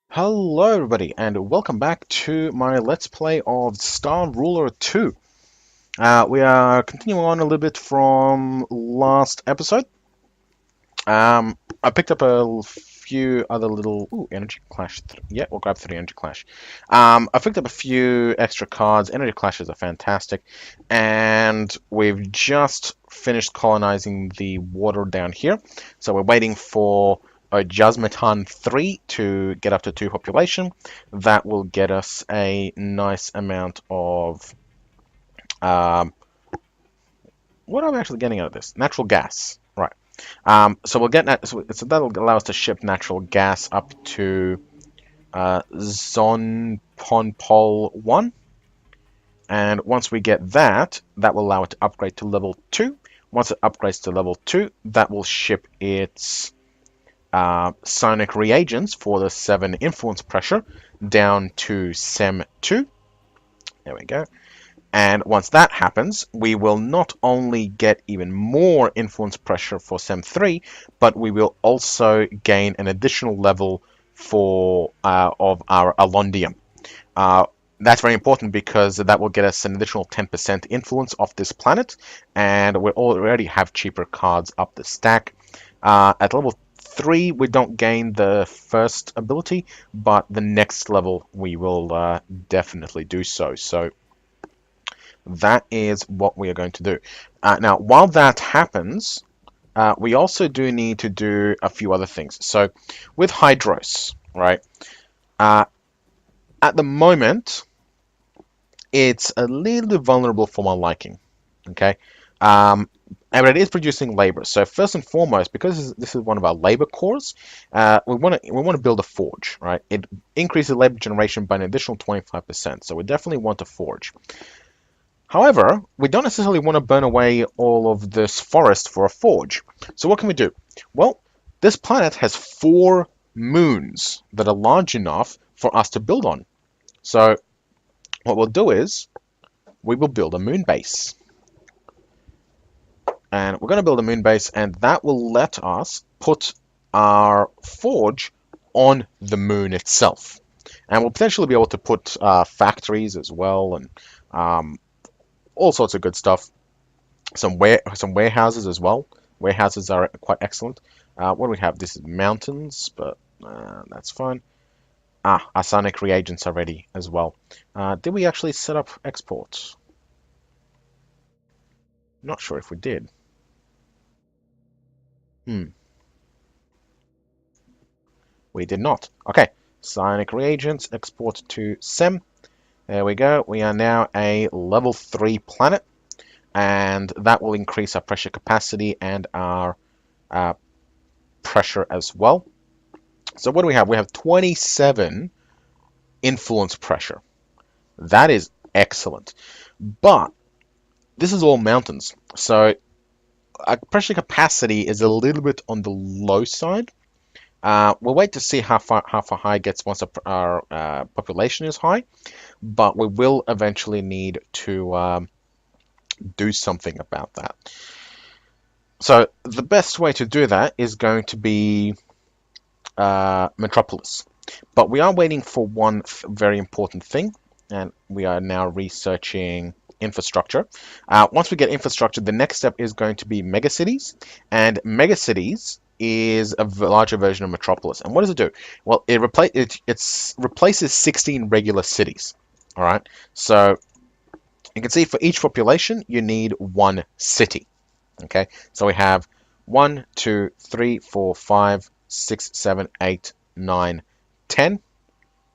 Hello everybody and welcome back to my Let's Play of Star Ruler 2. We are continuing on a little bit from last episode. I picked up a few other little... Ooh, Energy Clash. Yeah, we'll grab 3 Energy Clash. I picked up a few extra cards. Energy Clashes are fantastic. And we've just finished colonizing the water down here. So we're waiting for Jasmatan 3 to get up to 2 population. That will get us a nice amount of... what am I actually getting out of this? Natural gas. Right. So we'll get that. So that'll allow us to ship natural gas up to Zonponpol 1. And once we get that, that will allow it to upgrade to level 2. Once it upgrades to level 2, that will ship its psionic reagents for the 7 influence pressure down to SEM 2. There we go. And once that happens, we will not only get even more influence pressure for SEM 3, but we will also gain an additional level for of our Alondium. That's very important because that will get us an additional 10% influence off this planet, and we already have cheaper cards up the stack. At level 3, we don't gain the first ability, but the next level we will definitely do so. So that is what we are going to do. Now, while that happens, we also do need to do a few other things. So, with Hydros, right? At the moment, it's a little bit vulnerable for my liking. Okay, and it is producing labor. So first and foremost, because this is one of our labor cores, we want to build a forge, right? It increases labor generation by an additional 25%. So we definitely want a forge. However, we don't necessarily want to burn away all of this forest for a forge. So what can we do? Well, this planet has 4 moons that are large enough for us to build on. So what we'll do is we will build a moon base. And we're going to build a moon base, and that will let us put our forge on the moon itself. And we'll potentially be able to put factories as well, and all sorts of good stuff. Some warehouses as well. Warehouses are quite excellent. What do we have? This is mountains, but that's fine. Our psionic reagents are ready as well. Did we actually set up exports? Not sure if we did. We did not. Okay, psionic reagents, export to SEM. There we go. We are now a level 3 planet, and that will increase our pressure capacity and our pressure as well. So what do we have? We have 27 influence pressure. That is excellent. But this is all mountains, so our pressure capacity is a little bit on the low side. We'll wait to see how far high it gets once our population is high, but we will eventually need to do something about that. So the best way to do that is going to be Metropolis. But we are waiting for one very important thing, and we are now researching infrastructure. Once we get infrastructure, the next step is going to be megacities, and megacities is a larger version of Metropolis. And what does it do? Well, it replaces 16 regular cities. All right, so you can see for each population you need 1 city. Okay, so we have 1, 2, 3, 4, 5, 6, 7, 8, 9, 10.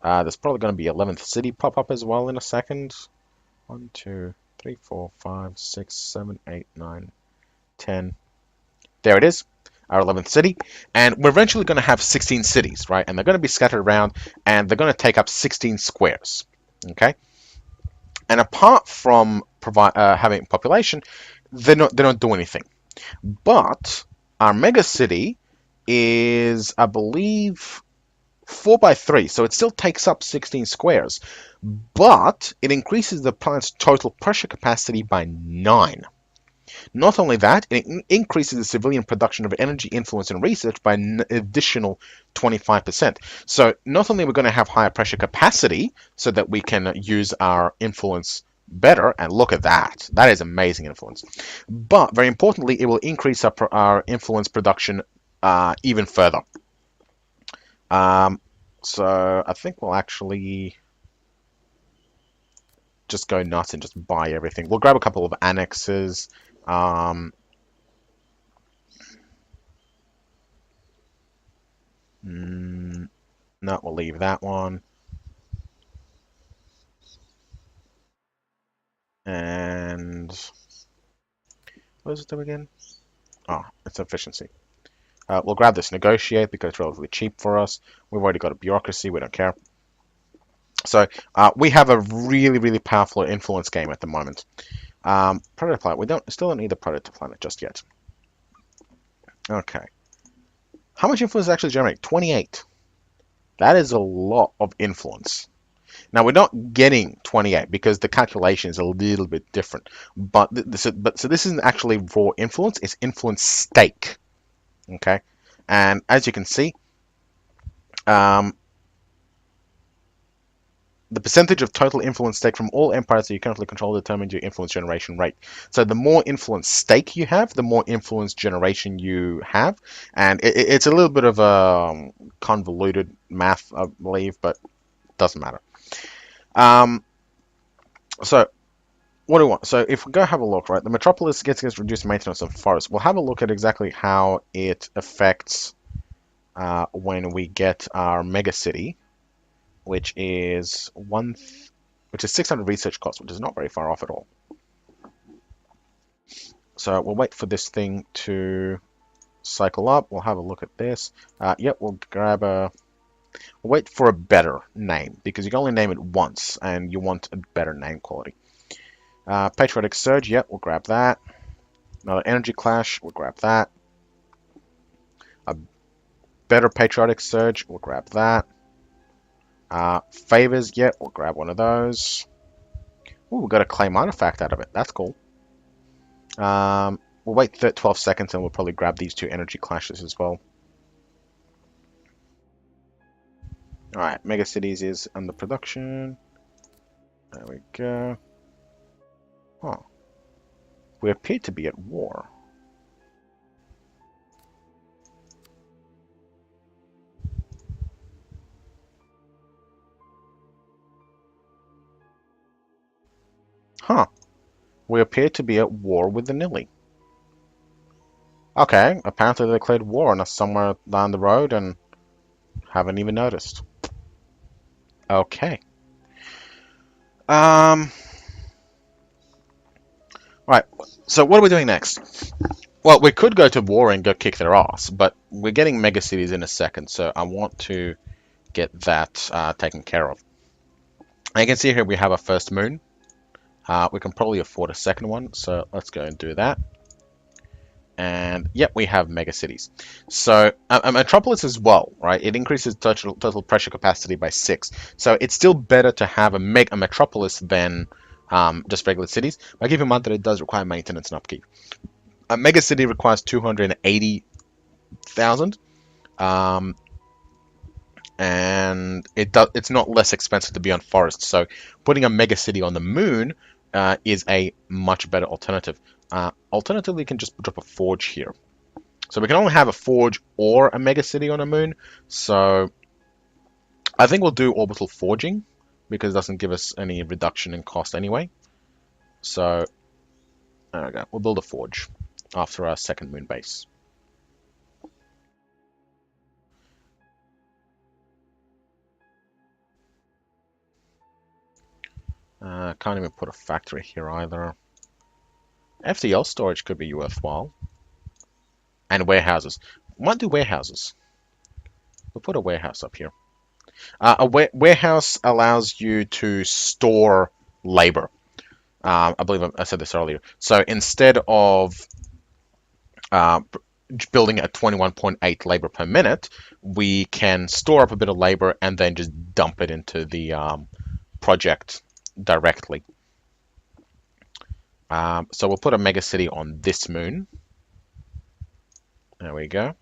There's probably going to be 11th city pop up as well in a second. 1, 2, 3, 4, 5, 6, 7, 8, 9, 10. There it is, our 11th city. And we're eventually going to have 16 cities, right? And they're going to be scattered around, and they're going to take up 16 squares. Okay? And apart from having population, they don't do anything. But our mega city is, I believe, 4 by 3, so it still takes up 16 squares, but it increases the planet's total pressure capacity by 9. Not only that, it increases the civilian production of energy, influence, and research by an additional 25%. So not only are we going to have higher pressure capacity so that we can use our influence better, and look at that, that is amazing influence. But very importantly, it will increase our influence production even further. So I think we'll actually just go nuts and just buy everything. We'll grab a couple of annexes. No, we'll leave that one. And what does it do again? Oh, it's efficiency. We'll grab this negotiate because it's relatively cheap for us. We've already got a bureaucracy. We don't care. So we have a really, really powerful influence game at the moment. Prototype planet. We still don't need the prototype planet just yet. Okay. How much influence actually generate? 28. That is a lot of influence. Now we're not getting 28 because the calculation is a little bit different. But so this isn't actually raw influence; it's influence stake. Okay, and as you can see, the percentage of total influence stake from all empires that you currently control determines your influence generation rate. So the more influence stake you have, the more influence generation you have. And it's a little bit of a convoluted math, I believe, but it doesn't matter. So what do we want? So if we go have a look, right, the metropolis gets reduced maintenance of forests. We'll have a look at exactly how it affects when we get our mega city, which is 600 research costs, which is not very far off at all. So we'll wait for this thing to cycle up. We'll have a look at this. Yep, we'll wait for a better name because you can only name it once and you want a better name quality. Patriotic Surge, yep, we'll grab that. Another Energy Clash, we'll grab that. A better Patriotic Surge, we'll grab that. Favors, yep, we'll grab one of those. Ooh, we got a claim artifact out of it. That's cool. We'll wait 12 seconds and we'll probably grab these two Energy Clashes as well. Alright, Mega Cities is under production. There we go. Huh. We appear to be at war. Huh. We appear to be at war with the Nili. Okay, apparently they declared war on us somewhere down the road and haven't even noticed. Okay. Right, so what are we doing next? Well, we could go to war and go kick their ass, but we're getting mega cities in a second, so I want to get that taken care of. And you can see here we have a first moon. We can probably afford a second one, so let's go and do that. And yep, we have mega cities. So a metropolis as well, right? It increases total pressure capacity by 6. So it's still better to have a metropolis than just regular cities. But keep in mind that it does require maintenance and upkeep. A mega city requires 280,000. And it's not less expensive to be on forest. So putting a mega city on the moon is a much better alternative. Alternatively, you can just drop a forge here. So we can only have a forge or a mega city on a moon. So I think we'll do orbital forging because it doesn't give us any reduction in cost anyway. So there we go. We'll build a forge after our second moon base. Can't even put a factory here either. FTL storage could be worthwhile. And warehouses. We might do warehouses. We'll put a warehouse up here. A warehouse allows you to store labor. I believe I said this earlier. So instead of building at 21.8 labor per minute, we can store up a bit of labor and then just dump it into the project directly. So we'll put a mega city on this moon. There we go.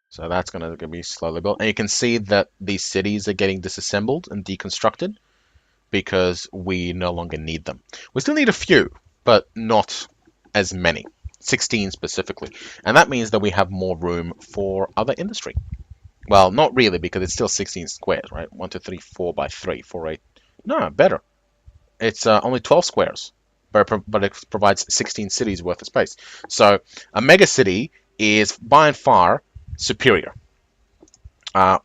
So that's going to be slowly built. And you can see that these cities are getting disassembled and deconstructed because we no longer need them. We still need a few, but not as many. 16 specifically. And that means that we have more room for other industry. Well, not really, because it's still 16 squares, right? 1, 2, 3, 4 by 3, 4, 8. No, better. It's only 12 squares, but it provides 16 cities worth of space. So a mega city is by and far superior.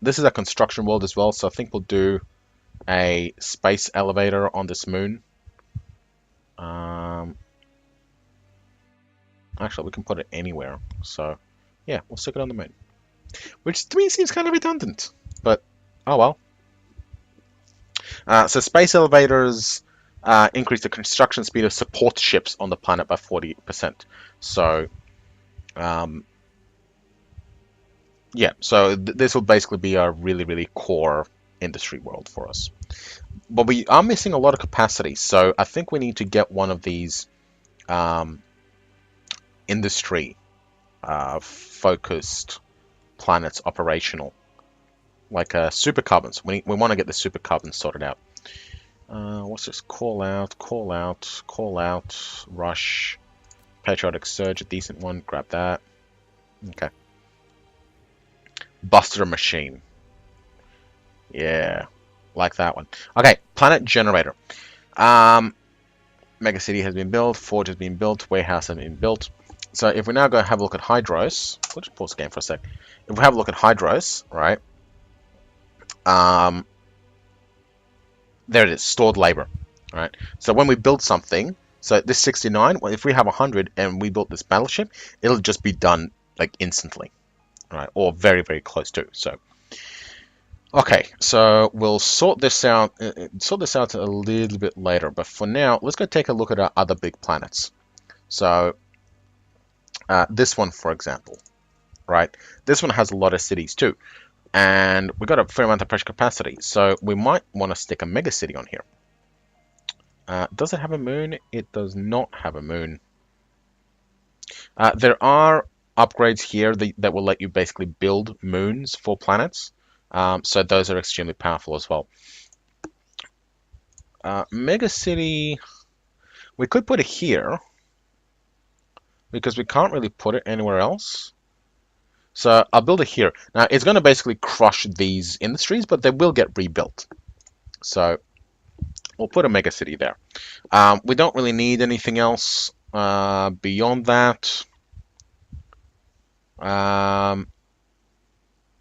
This is a construction world as well, so I think we'll do a space elevator on this moon. Actually, we can put it anywhere. So yeah, we'll stick it on the moon. Which to me seems kind of redundant, but oh well. So space elevators increase the construction speed of support ships on the planet by 40%. So yeah, so this will basically be a really, really core industry world for us. But we are missing a lot of capacity, so I think we need to get one of these industry focused planets operational, like supercarbons. We want to get the supercarbons sorted out. What's this? Call out, call out, call out, rush, patriotic surge, a decent one. Grab that. Okay. Buster machine. Yeah, like that one. Okay, planet generator. Mega city has been built, forge has been built, warehouse has been built. So if we now go have a look at Hydros, we'll just pause the game for a sec. If we have a look at Hydros, right? There it is, stored labor, right? So when we build something, so this 69, well, if we have 100 and we built this battleship, it'll just be done like instantly, right? Or very, very close to. So okay, so we'll sort this out a little bit later, but for now, let's go take a look at our other big planets. So this one, for example, right? This one has a lot of cities too, and we've got a fair amount of pressure capacity, so we might want to stick a mega city on here. Does it have a moon? It does not have a moon. There are upgrades here that will let you basically build moons for planets. So those are extremely powerful as well. Mega City, we could put it here because we can't really put it anywhere else. So I'll build it here. Now it's going to basically crush these industries, but they will get rebuilt. So we'll put a Mega City there. We don't really need anything else beyond that.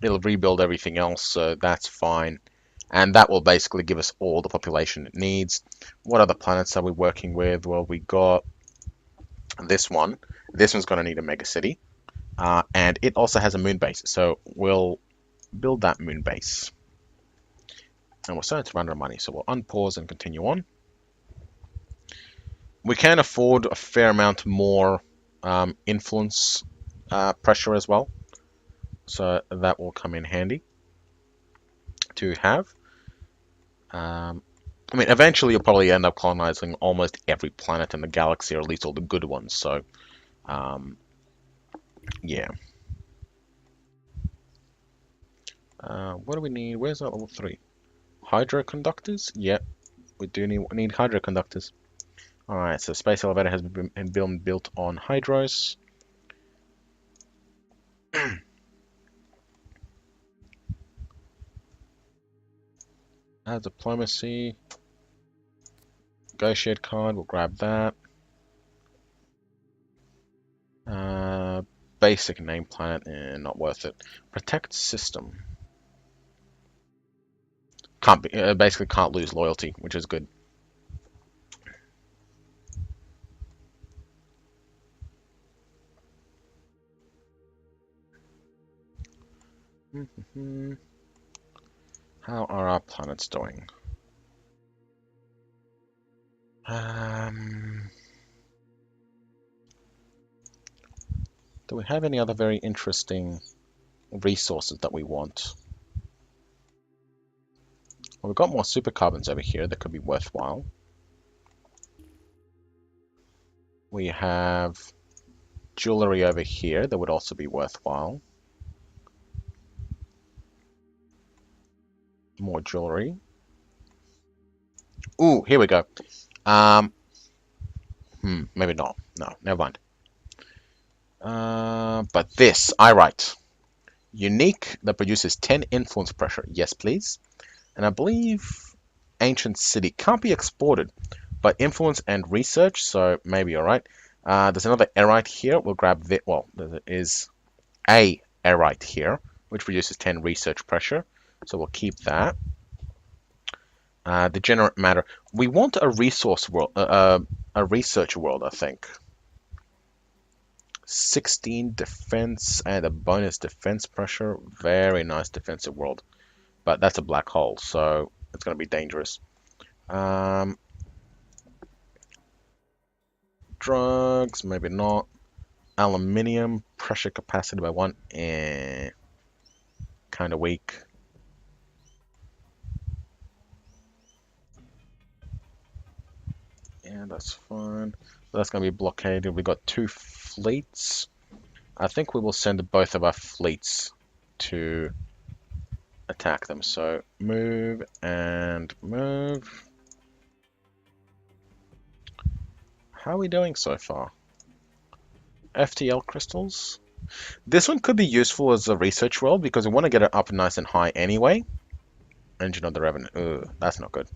It'll rebuild everything else, so that's fine. And that will basically give us all the population it needs. What other planets are we working with? Well, we got this one. This one's going to need a mega city. And it also has a moon base, so we'll build that moon base. And we're starting to run out of money, so we'll unpause and continue on. We can afford a fair amount more influence pressure as well. So that will come in handy to have. I mean, eventually you'll probably end up colonizing almost every planet in the galaxy, or at least all the good ones. So, yeah. What do we need? Where's that level 3? Hydroconductors? Yep, we do need hydroconductors. Alright, so space elevator has been built on Hydros. Diplomacy. Negotiate card, we'll grab that. Basic name planet, not worth it. Protect system. Basically can't lose loyalty, which is good. How are our planets doing? Do we have any other very interesting resources that we want? Well, we've got more supercarbons over here that could be worthwhile. We have jewelry over here that would also be worthwhile. More jewelry. Ooh, here we go. Maybe not. No, never mind. But this, I write. Unique that produces 10 influence pressure. Yes, please. And I believe Ancient City can't be exported, but influence and research, so maybe alright. There's another airite here. We'll grab that. Well, there is a airite here, which produces 10 research pressure, so we'll keep that. Degenerate matter. We want a resource world, a research world, I think. 16 defense and a bonus defense pressure. Very nice defensive world. But that's a black hole, so it's going to be dangerous. Drugs, maybe not. Aluminium, pressure capacity by 1. Kind of weak. Yeah, that's fine. So that's going to be blockaded. We've got 2 fleets. I think we will send both of our fleets to attack them. So move and move. How are we doing so far? FTL crystals. This one could be useful as a research world because we want to get it up nice and high anyway. Engine of the Revenant. Ugh, that's not good.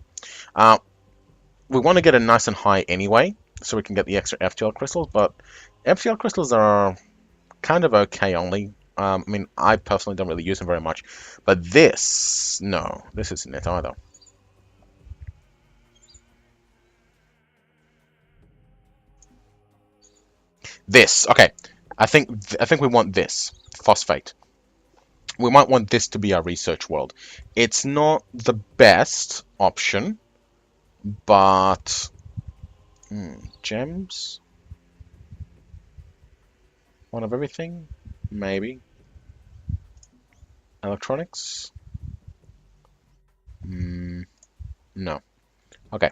We want to get it nice and high anyway, so we can get the extra FTL crystals, but FTL crystals are kind of okay only. I mean, I personally don't really use them very much, but this, no, this isn't it either. This, okay, I think we want this, phosphate. We might want this to be our research world. It's not the best option, but gems? One of everything? Maybe. Electronics? No. Okay.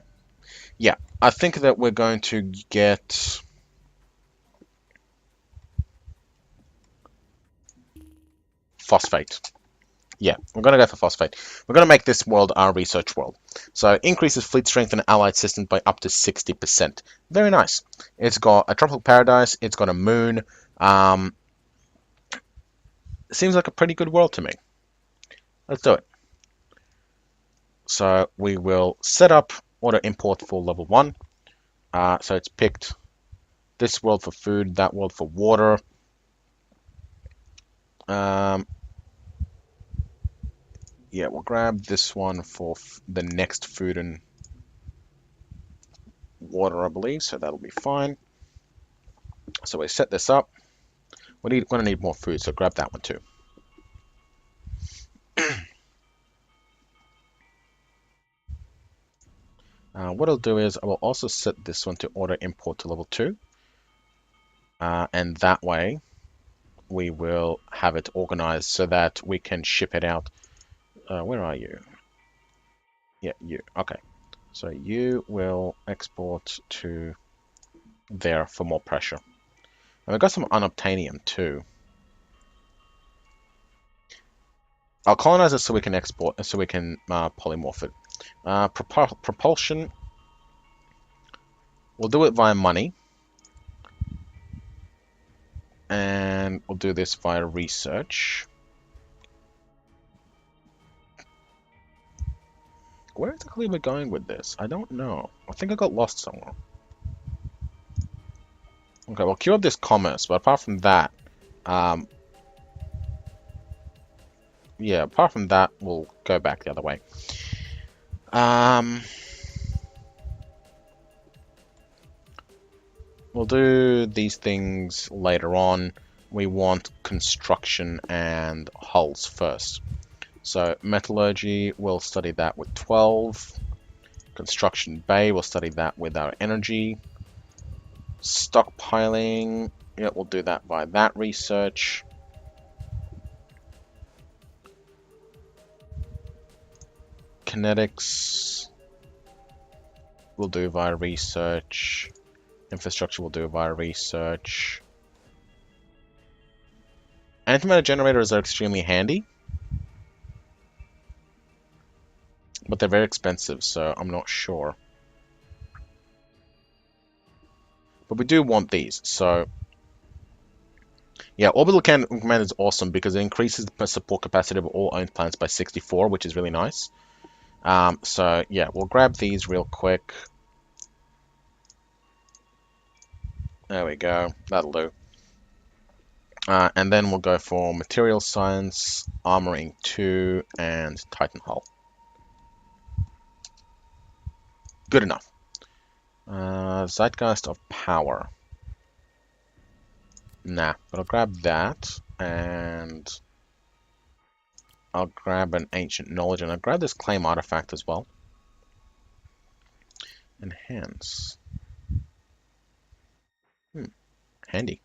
Yeah, I think that we're going to get phosphate. Yeah, we're going to go for phosphate. We're going to make this world our research world. So increases fleet strength and allied systems by up to 60%. Very nice. It's got a tropical paradise. It's got a moon. Seems like a pretty good world to me. Let's do it. So we will set up auto import for level 1. So it's picked this world for food, that world for water. Yeah, we'll grab this one for the next food and water, I believe, so that'll be fine. So we set this up. We're going to need more food, so grab that one too. What I'll do is I will also set this one to auto import to level 2. And that way we will have it organized so that we can ship it out. Where are you? Yeah, you. Okay. So you will export to there for more pressure. And we've got some unobtainium too. I'll colonize it so we can export, so we can polymorph it. Propulsion. We'll do it via money. And we'll do this via research. Where exactly are we going with this? I don't know. I think I got lost somewhere. Okay, we'll queue up this commerce, but apart from that, yeah, apart from that, we'll go back the other way. We'll do these things later on. We want construction and hulls first. So metallurgy, we'll study that with 12. Construction bay, we'll study that with our energy. Stockpiling, yeah, we'll do that by that research. Kinetics we'll do via research. Infrastructure we'll do via research. Antimatter generators are extremely handy, but they're very expensive, so I'm not sure. But we do want these, so yeah, Orbital Command is awesome because it increases the support capacity of all owned planets by 64, which is really nice. So yeah, we'll grab these real quick. There we go, that'll do. And then we'll go for Material Science, Armoring 2, and Titan Hull. Good enough. Zeitgeist of Power. Nah, but I'll grab that, and I'll grab an Ancient Knowledge, and I'll grab this Claim Artifact as well. Enhance. Handy.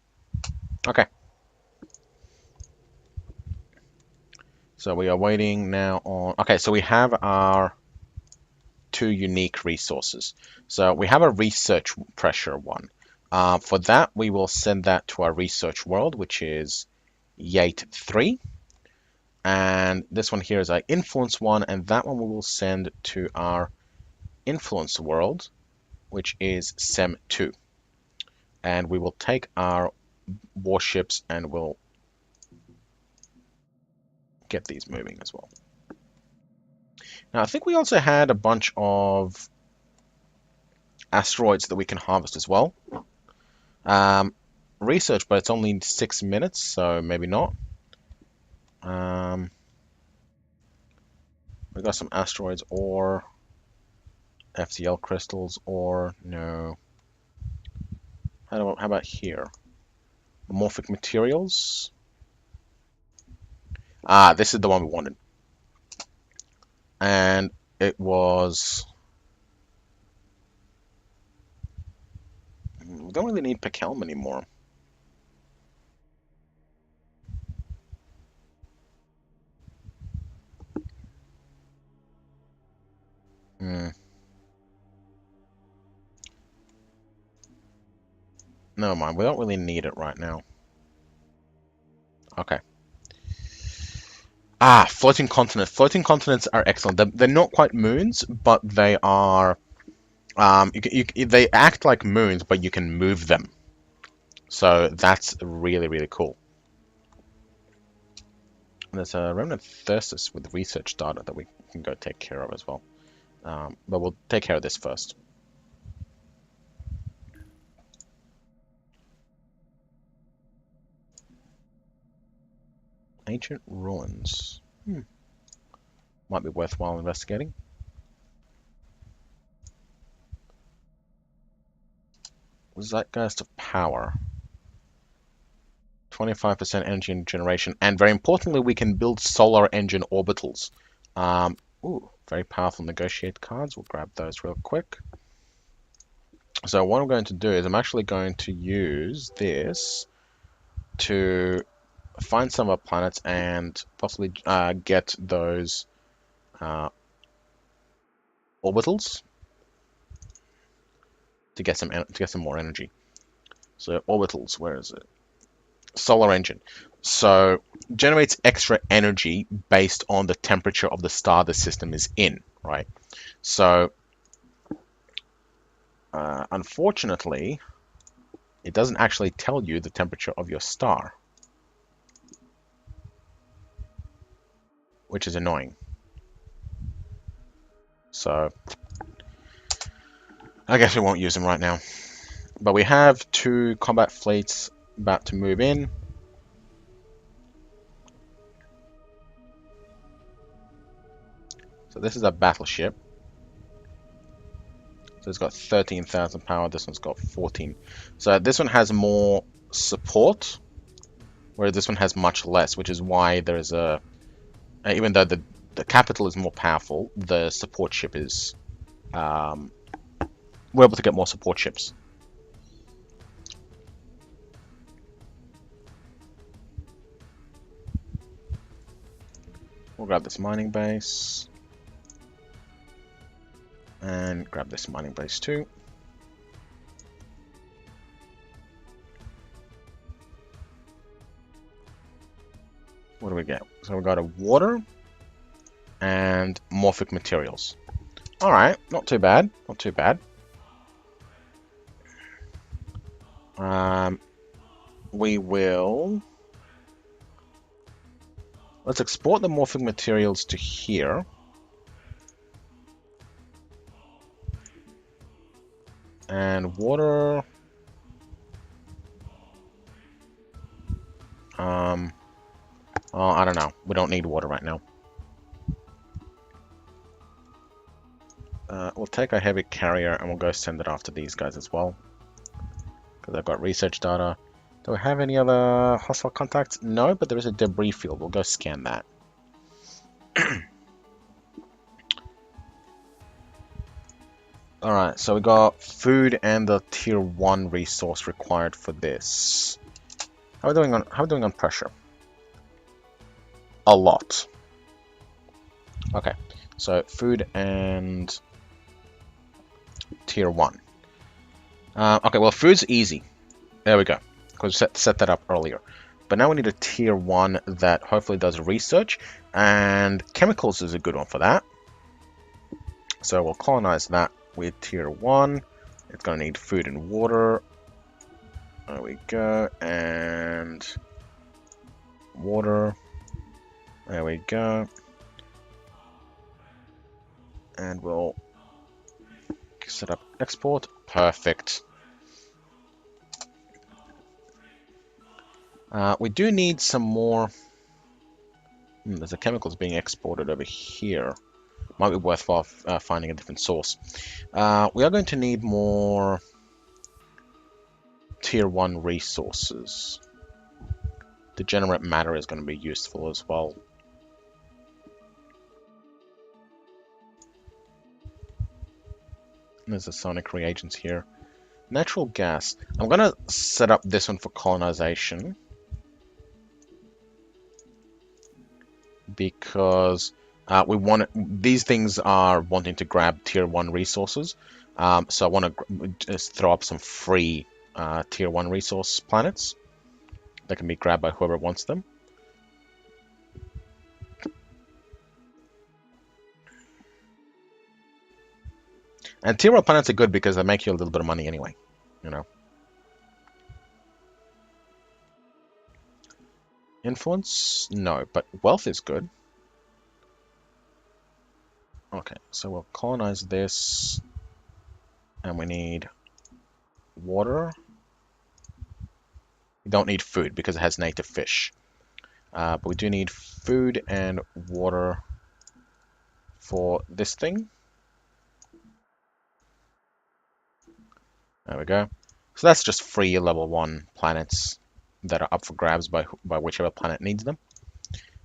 Okay. So we are waiting now on... Okay, so we have our 2 unique resources. So we have a research pressure one. For that, we will send that to our research world, which is Yate 3. And this one here is our influence one, and that one we will send to our influence world, which is SEM 2. And we will take our warships and we'll get these moving as well. Now, I think we also had a bunch of asteroids that we can harvest as well. Research, but it's only 6 minutes, so maybe not. We got some asteroids or FTL crystals or no. How about here? Morphic materials. Ah, this is the one we wanted. And it was... We don't really need Pekelm anymore. Never mind, we don't really need it right now. Okay. Ah, floating continents. Floating continents are excellent. They're not quite moons, but they are... they act like moons, but you can move them. So that's really, really cool. There's a Remnant Thyrsus with research data that we can go take care of as well. But we'll take care of this first. Ancient ruins. Might be worthwhile investigating. Zeitgeist of Power. 25% energy generation, and very importantly, we can build solar engine orbitals. Ooh, very powerful negotiate cards. We'll grab those real quick. So what I'm going to do is I'm actually going to use this to find some of our planets and possibly get those orbitals to get some more energy. So orbitals, where is it? Solar engine. So generates extra energy based on the temperature of the star the system is in, right? So unfortunately, it doesn't actually tell you the temperature of your star, which is annoying. So I guess we won't use them right now. But we have 2 combat fleets about to move in. So this is a battleship. So it's got 13,000 power. This one's got 14. So this one has more support, whereas this one has much less, which is why there is a... even though the capital is more powerful, the support ship is... we're able to get more support ships. We'll grab this mining base. And grab this mining base too. What do we get? So we got a water and morphic materials. Alright, not too bad. Not too bad. We will... Let's export the morphic materials to here. And water... Oh, I don't know. We don't need water right now. We'll take our heavy carrier and we'll go send it after these guys as well. Because I've got research data. Do we have any other hostile contacts? No, but there is a debris field. We'll go scan that. Alright, so we got food and the tier 1 resource required for this. How are we doing on pressure? A lot. Okay, so food and tier 1. Okay, well, food's easy. There we go. Because we set that up earlier. But now we need a tier 1 that hopefully does research. And chemicals is a good one for that. So we'll colonize that with tier 1. It's going to need food and water. There we go. And water. There we go. And we'll set up export. Perfect. We do need some more. There's a chemicals being exported over here. Might be worthwhile finding a different source. We are going to need more tier 1 resources. Degenerate matter is going to be useful as well. There's a sonic reagents here. Natural gas. I'm going to set up this one for colonization. Because these things are wanting to grab tier 1 resources. So I want to just throw up some free tier 1 resource planets that can be grabbed by whoever wants them. And tier 1 planets are good because they make you a little bit of money anyway, you know. Influence? No, but wealth is good. Okay, so we'll colonize this. And we need water. We don't need food because it has native fish. But we do need food and water for this thing. There we go. So that's just free level 1 planets that are up for grabs by whichever planet needs them.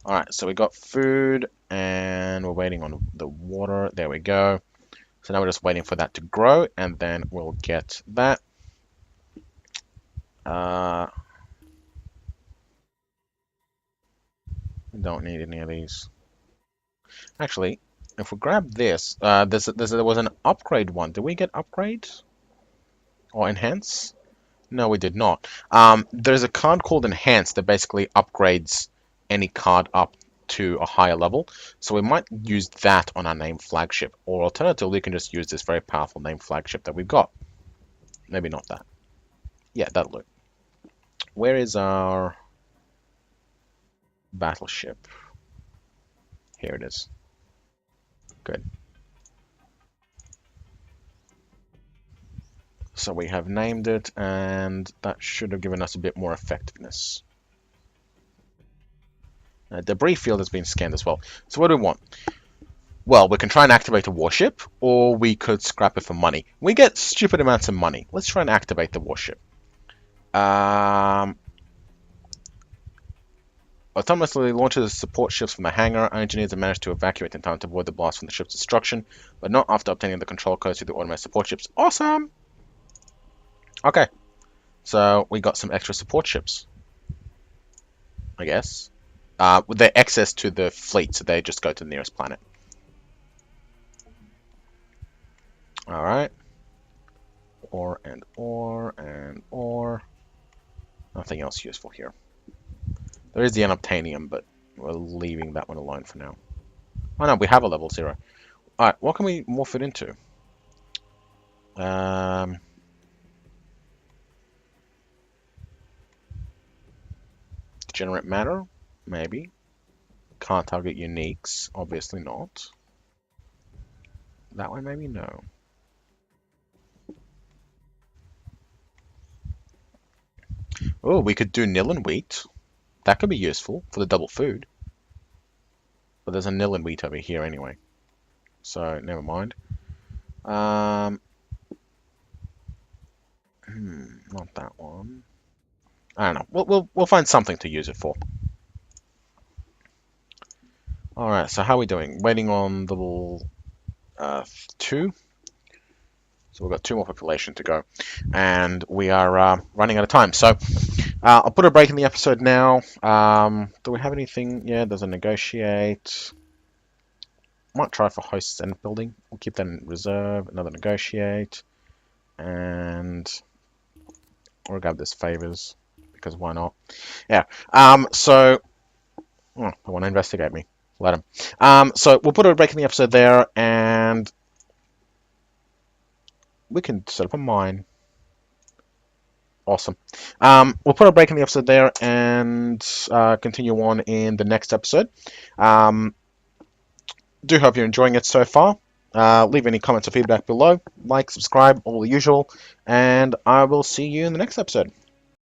Alright, so we got food and we're waiting on the water. There we go. So now we're just waiting for that to grow and then we'll get that. We don't need any of these. Actually, if we grab this, there was an upgrade one. Did we get upgrade? Or enhance? No, we did not. There's a card called enhance that basically upgrades any card up to a higher level. So we might use that on our name flagship. Or alternatively, we can just use this very powerful name flagship that we've got. Maybe not that. Yeah, that'll do. Where is our battleship? Here it is. Good. So we have named it, and that should have given us a bit more effectiveness. Debris field has been scanned as well. So what do we want? Well, we can try and activate a warship, or we could scrap it for money. We get stupid amounts of money. Let's try and activate the warship. Autonomously launches support ships from the hangar. Our engineers have managed to evacuate in time to avoid the blast from the ship's destruction, but not after obtaining the control codes to the automated support ships. Awesome! Okay, so we got some extra support ships, I guess. With their access to the fleet, so they just go to the nearest planet. All right. Ore and ore and ore. Nothing else useful here. There is the unobtainium, but we're leaving that one alone for now. Oh no, we have a level 0. Alright, what can we morph it into? Um, Degenerate matter? Maybe. Can't target uniques? Obviously not. That way maybe? No. Oh, we could do nil and wheat. That could be useful for the double food. But there's a nil and wheat over here anyway. So, never mind. Um, Not that one. I don't know. We'll find something to use it for. Alright, so how are we doing? Waiting on level 2. So we've got 2 more population to go. And we are running out of time. So I'll put a break in the episode now. Do we have anything? Yeah, there's a negotiate. Might try for hosts and building. We'll keep that in reserve. Another negotiate. And we'll grab this favors. Because why not? Yeah. So... Oh, they want to investigate me. Let them. So we'll put a break in the episode there. And... we can set up a mine. Awesome. We'll put a break in the episode there and continue on in the next episode. Do hope you're enjoying it so far. Leave any comments or feedback below. Like, subscribe, all the usual. And I will see you in the next episode.